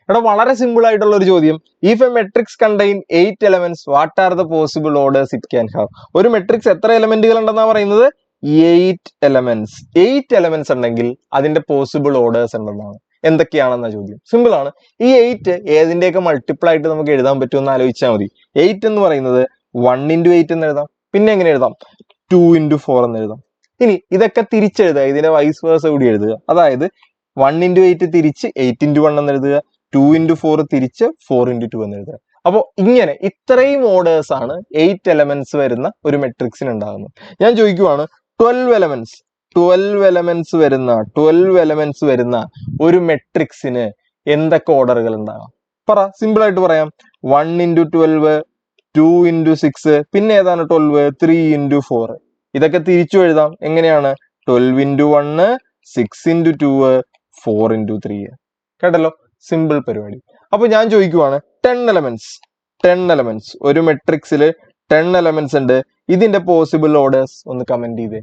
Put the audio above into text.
ഇവിടെ വളരെ സിമ്പിൾ ആയിട്ടുള്ള ഒരു ചോദ്യം. If A matrix contain 8 elements what are the possible orders it can have. ഒരു മെട്രിക്സ് എത്ര എലമെന്റുകൾ ഉണ്ടെന്നാ പറയുന്നത്? 8 എലമെന്റ്സ്. 8 എലമെന്റ്സ് ഉണ്ടെങ്കിൽ അതിന്റെ പോസിബിൾ ഓർഡേഴ്സ് ഉണ്ടെന്നാണ്. എന്തൊക്കെയാണെന്ന ചോദ്യം. സിമ്പിൾ ആണ്. ഈ 8 ഏതിന്റെയൊക്കെ മൾട്ടിപ്പിൾ ആയിട്ട് നമുക്ക് എഴുതാൻ പറ്റുമെന്ന് ആലോചിച്ചാൽ മതി. 8 എന്ന് പറയുന്നത് 1 into 8 എന്ന് എഴുതാം. പിന്നെ എങ്ങനെ എഴുതാം? 2 into 4 എന്ന് എഴുതാം. ഇനി ഇതൊക്കെ തിരിച്ചെഴുതുക, ഇതിന്റെ വൈസ് വേഴ്സ കൂടി എഴുതുക. അതായത് 1 into 8 തിരിച്ച് 8 into 1 എന്ന് എഴുതുക, 2 into 4 തിരിച്ച് 4 into 2 എന്ന് എഴുതുക. അപ്പോൾ ഇങ്ങനെ ഇത്രയും ഓർഡേഴ്സ് ആണ് 8 എലമെന്റ്സ് വരുന്ന ഒരു മെട്രിക്സിന് ഉണ്ടാകുന്നത്. ഞാൻ ചോദിക്കുവാണ് 12 എലമെന്റ്സ് വരുന്ന ഒരു മെട്രിക്സിന് എന്തൊക്കെ ഓർഡറുകൾ ഉണ്ടാകാം? പറ, സിമ്പിൾ ആയിട്ട് പറയാം. 1 into 12, 2 into 6, പിന്നെ ഏതാണ് 12? 3 into 4. ഇതൊക്കെ തിരിച്ചു എഴുതാം. എങ്ങനെയാണ്? 12 into 1, 6 into 2, 4 into 3. കേട്ടല്ലോ, സിമ്പിൾ പരിപാടി. അപ്പൊ ഞാൻ ചോദിക്കുവാണ് 10 എലമെന്റ്സ് ഒരു മെട്രിക്സിൽ 10 എലമെന്റ്സ് ഉണ്ട്. ഇതിന്റെ പോസിബിൾ ഓർഡേഴ്സ് ഒന്ന് കമന്റ് ചെയ്തേ.